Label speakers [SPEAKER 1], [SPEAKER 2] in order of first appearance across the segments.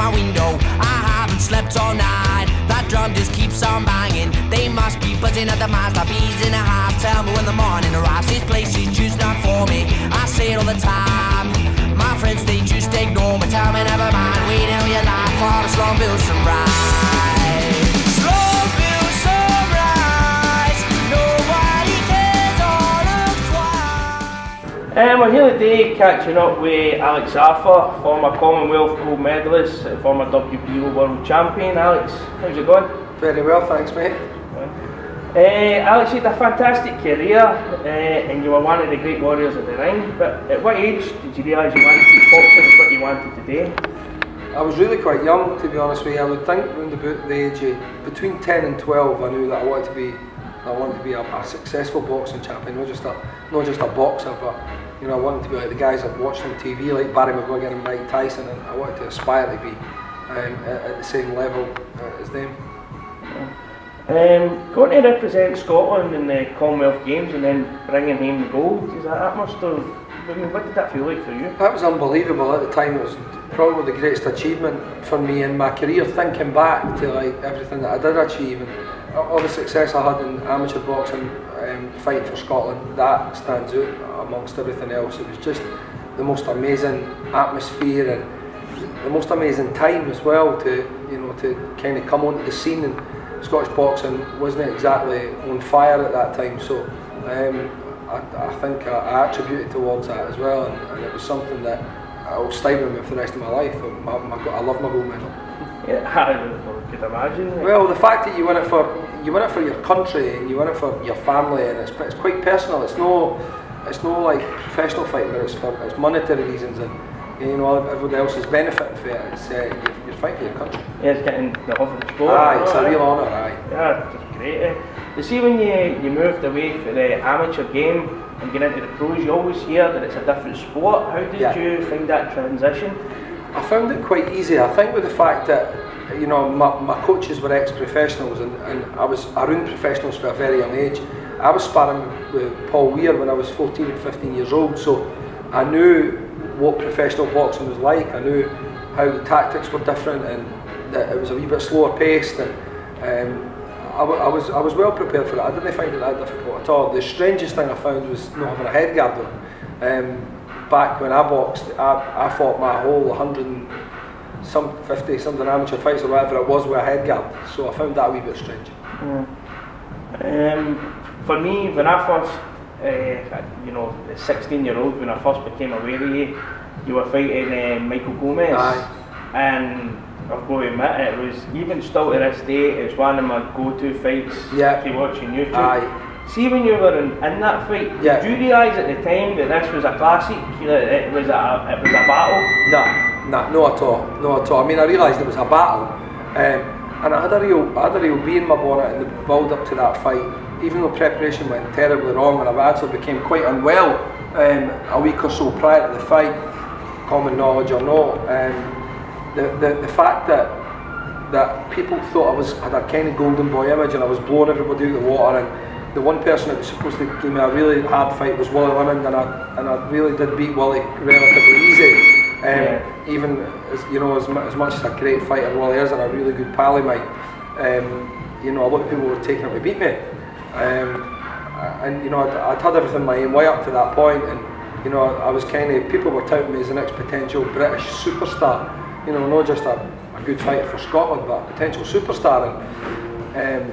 [SPEAKER 1] my window. I haven't slept all night. That drum just keeps on banging. They must be buzzing at the minds. My bees in a hive tell me when the morning arrives. This place is just not for me. I say it all the time. My friends, they just ignore me. Tell me never mind. Wait till your life for the slow bill sunrise. Slow bill sunrise. Nobody cares or looks twice.
[SPEAKER 2] We're here today catching up with Alex Arthur, former Commonwealth gold medalist, former WBO world champion. Alex, how's it going?
[SPEAKER 3] Very well, thanks mate.
[SPEAKER 2] Alex, you had a fantastic career and you were one of the great warriors of the ring, but at what age did you realise you wanted to keep boxing as what you wanted to do?
[SPEAKER 3] I was really quite young, to be honest with you. I would think around about the age of between 10 and 12 I knew that I wanted to be a successful boxing champion, not just a boxer, but you know, I wanted to be like the guys I've watched on TV, like Barry McGuigan and Mike Tyson, and I wanted to aspire to be at the same level as them.
[SPEAKER 2] Going to represent Scotland in the Commonwealth Games and then bringing home the gold, that must have, I mean, what did that feel like for you?
[SPEAKER 3] That was unbelievable at the time. It was probably the greatest achievement for me in my career, thinking back to like everything that I did achieve and all the success I had in amateur boxing, fighting for Scotland. That stands out amongst everything else. It was just the most amazing atmosphere and the most amazing time as well to kind of come onto the scene. And Scottish boxing wasn't exactly on fire at that time, so I think I attribute it towards that as well, and it was something that I will stay with me for the rest of my life. I love my gold medal.
[SPEAKER 2] Yeah, I could imagine.
[SPEAKER 3] Well, the fact that you win it for your country and you win it for your family, and it's quite personal. It's no like professional fighting, but it's monetary reasons, and you know everybody else is benefiting from it. It's you're fighting for your country.
[SPEAKER 2] Yeah, it's getting the love of the sport.
[SPEAKER 3] Aye, it's a real honour. Aye.
[SPEAKER 2] Yeah, it's great. You see, when you moved away from the amateur game and get into the pros, you always hear that it's a different sport. How did you find that transition?
[SPEAKER 3] I found it quite easy. I think with the fact that you know my coaches were ex-professionals and I was around professionals for a very young age. I was sparring with Paul Weir when I was 14 and 15 years old, so I knew what professional boxing was like. I knew how the tactics were different and that it was a wee bit slower paced, and I was well prepared for it. I didn't find it that difficult at all. The strangest thing I found was not having a head guard on. Back when I boxed, I fought my whole 150 something amateur fights or whatever it was with a head guard, so I found that a wee bit strange.
[SPEAKER 2] For me, when I first, the 16-year-old, when I first became aware of you were fighting Michael Gomez.
[SPEAKER 3] Aye.
[SPEAKER 2] And I've got to admit, it was, even still to this day, it's one of my go-to fights to watch on YouTube.
[SPEAKER 3] Aye.
[SPEAKER 2] See, when you were in that fight, did you realise at the time that this was a classic, it was a battle?
[SPEAKER 3] No, not at all. I mean, I realised it was a battle, and I had a real bee in my bonnet in the build up to that fight. Even though preparation went terribly wrong and I actually became quite unwell a week or so prior to the fight, common knowledge or not, the fact that people thought I had a kind of golden boy image and I was blowing everybody out of the water, and the one person that was supposed to give me a really hard fight was Willie Lemond, and I really did beat Willie relatively easy. Even as much as a great fighter Willie is and a really good pal of mine, a lot of people were taking it to beat me. I'd had everything my own way up to that point, and I was people were touting me as the next potential British superstar, not just a good fighter for Scotland, but a potential superstar, and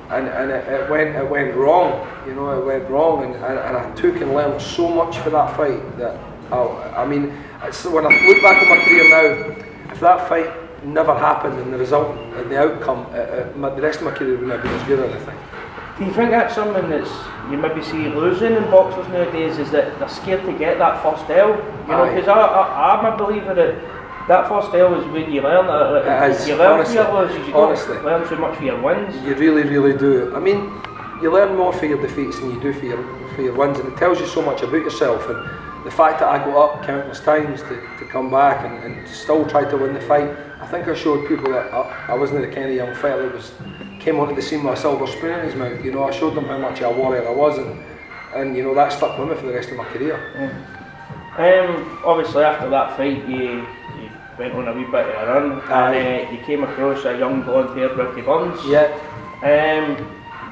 [SPEAKER 3] it went wrong, it went wrong, and I took and learned so much for that fight that when I look back on my career now, if that fight never happened and the result and the outcome, the rest of my career wouldn't have been as good as I think.
[SPEAKER 2] Do you think that's something that's you maybe see losing in boxers nowadays, is that they're scared to get that first L? Because I'm a believer that first L is when you learn. You learn for your losses, you don't learn so much for your wins.
[SPEAKER 3] You really, really do. I mean, you learn more for your defeats than you do for your wins, and it tells you so much about yourself. And the fact that I got up countless times to come back and still try to win the fight, I think I showed people that I wasn't the kind of young fella that came onto the scene with a silver spoon in his mouth. I showed them how much of a warrior I was, and that stuck with me for the rest of my career.
[SPEAKER 2] Obviously after that fight you went on a wee bit of a run, and you came across a young blonde-haired Ricky Burns.
[SPEAKER 3] Yeah.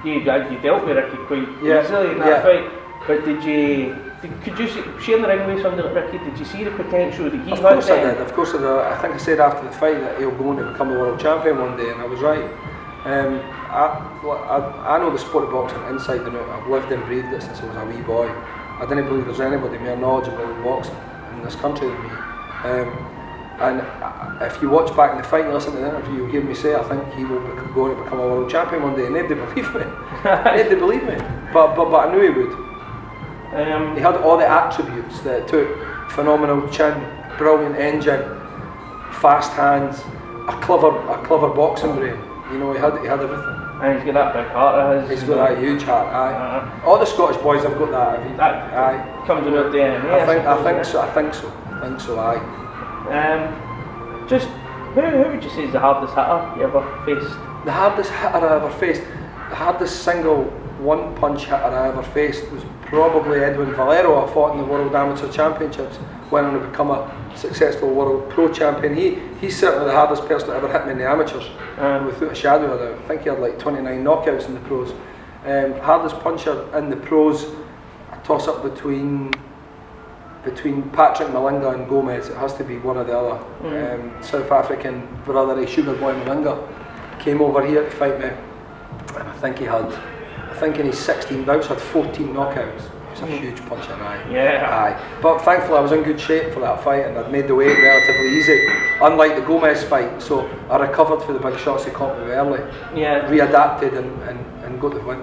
[SPEAKER 2] You dealt with Ricky quite easily in that fight, but could you share in the ring with somebody like Ricky? Did you see the potential that he had?
[SPEAKER 3] Of course I did. I think I said after the fight that he'll go on to become the world champion one day, and I was right. I know the sport of boxing inside and out. I've lived and breathed it since I was a wee boy. I didn't believe there's anybody more knowledgeable in boxing in this country than me. And if you watch back in the fight and listen to the interview, you'll hear me say I think he will go on to become a world champion one day, and nobody believed me. Nobody believed me, but I knew he would. He had all the attributes that it took: phenomenal chin, brilliant engine, fast hands, a clever boxing brain. You know, he had everything.
[SPEAKER 2] And he's got that big heart of his.
[SPEAKER 3] He's got that huge heart. Aye. All the Scottish boys have got that.
[SPEAKER 2] That comes in their DNA.
[SPEAKER 3] I think so. Aye.
[SPEAKER 2] Just who would you say is the hardest hitter you ever faced?
[SPEAKER 3] The hardest hitter I ever faced, the hardest single one-punch hitter I ever faced was probably Edwin Valero. I fought in the World Amateur Championships, went on to become a successful World Pro Champion. He's certainly the hardest person that ever hit me in the amateurs, without a shadow of a doubt. I think he had like 29 knockouts in the pros. Hardest puncher in the pros, a toss-up between Patrick Malinga and Gomez. It has to be one or the other. South African brother, Sugar Boy Malinga, came over here to fight me, and I think in his 16 bouts had 14 knockouts. It was a huge puncher, aye. But thankfully I was in good shape for that fight, and I'd made the weight relatively easy, unlike the Gomez fight, so I recovered for the big shots he caught me early, readapted and got the win.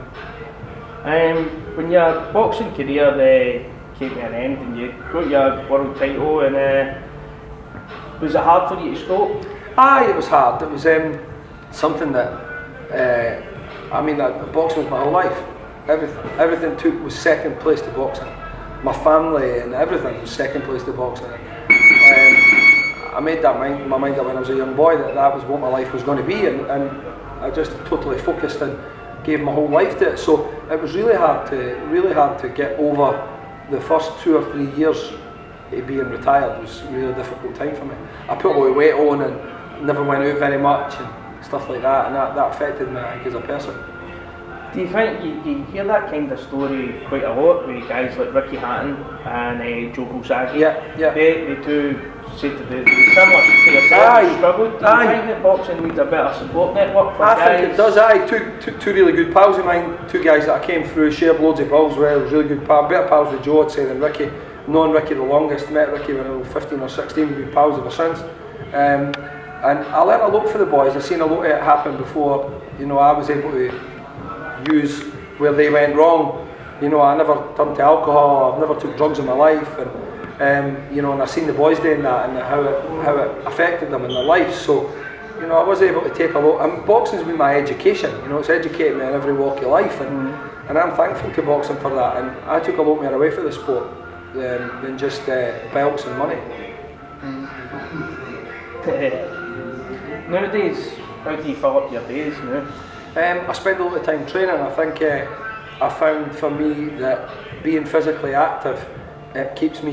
[SPEAKER 2] When your boxing career came to an end and you got your world title, and was it hard for you to stop?
[SPEAKER 3] Aye, it was hard. It was something that boxing was my whole life. Everything was second place to boxing. My family and everything was second place to boxing. I made my mind up when I was a young boy that was what my life was going to be, and I just totally focused and gave my whole life to it. So it was really hard to get over. The first 2 or 3 years of being retired was a really difficult time for me. I put a lot of weight on and never went out very much and stuff like that, and that affected me, I think, as a person.
[SPEAKER 2] Do you think you hear that kind of story quite a lot with guys like Ricky Hatton and Joe Bulsagi?
[SPEAKER 3] Yeah.
[SPEAKER 2] They do say to the similar to yourself, struggled. Do you think that boxing needs a better support network for guys?
[SPEAKER 3] I think it does. Two really good pals of mine, two guys that I came through, shared loads of balls with. It was really good pals, better pals with Joe, I'd say, than Ricky. Known Ricky the longest, met Ricky when I was 15 or 16, we've been pals ever since. And I learned a lot for the boys. I've seen a lot of it happen before. You know, I was able to use where they went wrong. You know, I never turned to alcohol, I've never took drugs in my life, and you know, and I've seen the boys doing that and how it affected them in their life. So, you know, I was able to take a lot, and boxing's been my education. You know, it's educated me in every walk of life, and I'm thankful to boxing for that. And I took a lot more away from the sport than just belts and money.
[SPEAKER 2] Nowadays, how do you fill up your days now?
[SPEAKER 3] I spend a lot of time training. I think I found for me that being physically active, it keeps me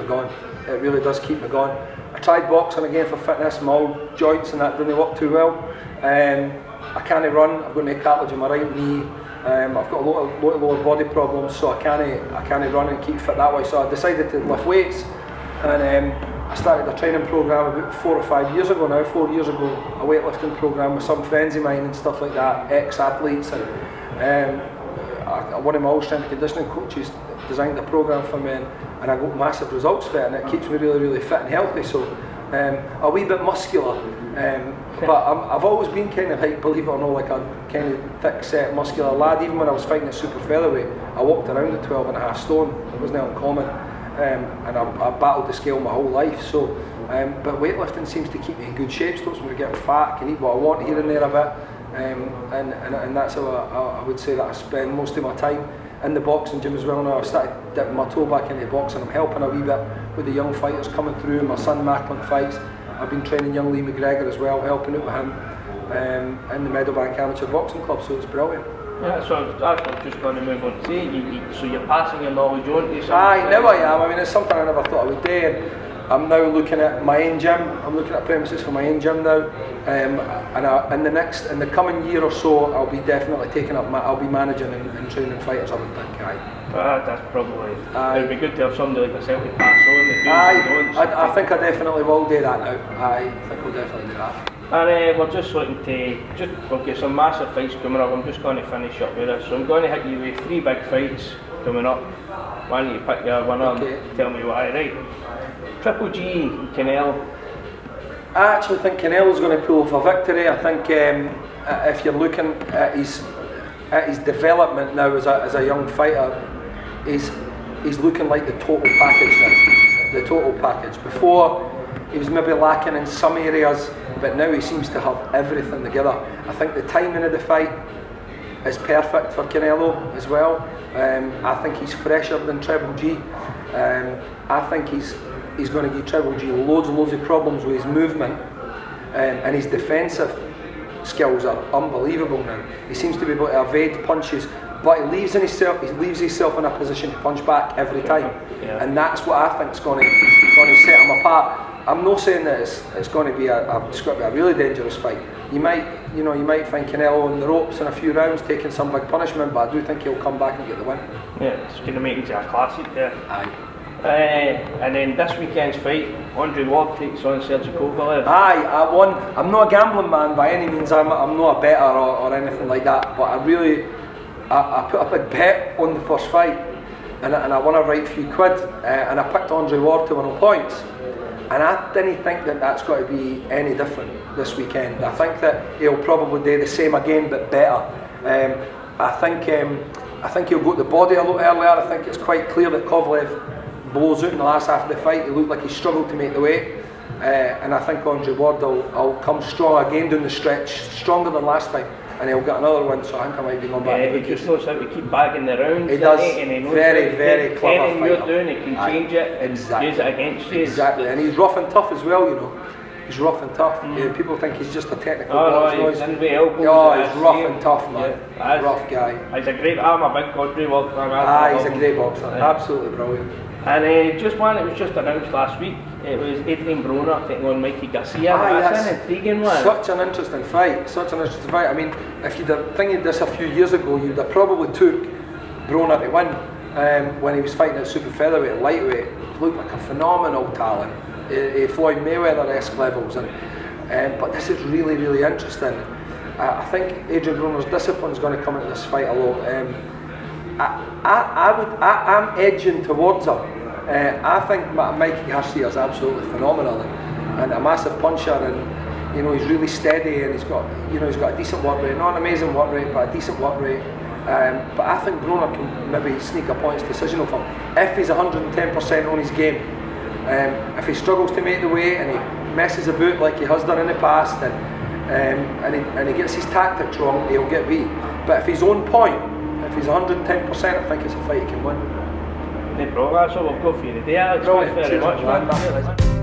[SPEAKER 3] going. It really does keep me going. I tried boxing again for fitness. My old joints and that didn't work too well. I can't run. I've got no cartilage in my right knee. I've got a lot of lower body problems, so I can't run and keep fit that way. So I decided to lift weights, and I started a training program about 4 or 5 years ago now. 4 years ago, a weightlifting program with some friends of mine and stuff like that, ex-athletes, and one of my old strength and conditioning coaches designed a program for me, and I got massive results for it, and it keeps me really, really fit and healthy. So a wee bit muscular, but I've always been kind of, like, believe it or not, like a kind of thick set muscular lad. Even when I was fighting at super featherweight, I walked around at 12.5 stone. It wasn't uncommon. And I battled the scale my whole life. So, but weightlifting seems to keep me in good shape. Stops me from getting fat. I can eat what I want here and there a bit, and that's how I would say that I spend most of my time in the boxing gym as well. Now I've started dipping my toe back into boxing. I'm helping a wee bit with the young fighters coming through. My son Macklin fights. I've been training young Lee McGregor as well, helping out with him in the Meadowbank Amateur Boxing Club. So it's brilliant.
[SPEAKER 2] Yeah, so that's what I was just going to move on to say. So you're passing your knowledge on to someone.
[SPEAKER 3] Aye, now I am. I mean, it's something I never thought I would do. And I'm now looking at my own gym. I'm looking at premises for my own gym now, and in the coming year or so, I'll be definitely taking up. I'll be managing and training fighters. I would think.
[SPEAKER 2] That's probably. It'd be good to have somebody like yourself to pass on the do's and don'ts.
[SPEAKER 3] I think I definitely will do that now. I think I'll definitely do that.
[SPEAKER 2] And we're just looking to, we've got some massive fights coming up. I'm just going to finish up with this. So I'm going to hit you with 3 big fights coming up. Why don't you pick your winner and tell me why, right? Triple G, Canelo.
[SPEAKER 3] I actually think Canelo's going to pull off a victory. I think if you're looking at his development now as a young fighter, he's looking like the total package now. The total package. Before, he was maybe lacking in some areas, but now he seems to have everything together. I think the timing of the fight is perfect for Canelo as well. I think he's fresher than Triple G. I think he's going to give Triple G loads of problems with his movement, and his defensive skills are unbelievable now. He seems to be able to evade punches, but he leaves himself in a position to punch back every time, and that's what I think is going to set him apart. I'm not saying that it's going to be a really dangerous fight. You might find Canelo on the ropes in a few rounds, taking some big punishment, but I do think he'll come back and get the win.
[SPEAKER 2] Yeah, it's going to make it a classic there.
[SPEAKER 3] Aye.
[SPEAKER 2] And then this weekend's fight, Andre Ward takes on Sergey Kovalev.
[SPEAKER 3] Aye, I won. I'm not a gambling man by any means. I'm not a bettor or anything like that. But I put a big bet on the first fight, and I won a right few quid. And I picked Andre Ward to win on points. And I didn't think that that's got to be any different this weekend. I think that he'll probably do the same again, but better. I think he'll go to the body a lot earlier. I think it's quite clear that Kovalev blows out in the last half of the fight. He looked like he struggled to make the weight. And I think Andre Ward will come strong again down the stretch, stronger than last time. And he'll get another win, so I think I might be going back.
[SPEAKER 2] Yeah, he just knows how to keep bagging the rounds.
[SPEAKER 3] He does.
[SPEAKER 2] And he knows
[SPEAKER 3] Very clever
[SPEAKER 2] anything you're doing, he can change it and use it against you.
[SPEAKER 3] Exactly, and he's rough and tough as well, you know. He's rough and tough. Yeah, people think he's just a technical
[SPEAKER 2] boxer. He's in with elbows.
[SPEAKER 3] He's rough and tough, man.
[SPEAKER 2] Yeah,
[SPEAKER 3] rough guy.
[SPEAKER 2] He's a great, I'm a big Andre Ward fan.
[SPEAKER 3] He's a great boxer, absolutely brilliant.
[SPEAKER 2] And just one, it was just announced last week, it was Adrian Broner taking on Mikey Garcia. That's an intriguing one.
[SPEAKER 3] Such an interesting fight, I mean, if you'd have thinking this a few years ago, you'd have probably took Broner to win when he was fighting at super featherweight and lightweight. He looked like a phenomenal talent, Floyd Mayweather-esque levels, but this is really interesting. I think Adrian Broner's discipline is going to come into this fight a lot. I'm edging towards him. I think Mikey Garcia is absolutely phenomenal and a massive puncher, and he's really steady, and he's got a decent work rate, not an amazing work rate, but a decent work rate. But I think Broner can maybe sneak a points decision off him if he's 110% on his game. If he struggles to make the weight and he messes about like he has done in the past, and he gets his tactics wrong, he'll get beat. But if he's on point, if he's 110%, I think it's a fight he can win.
[SPEAKER 2] No problem, that's all we've got for you today, Alex. Thanks very much, man.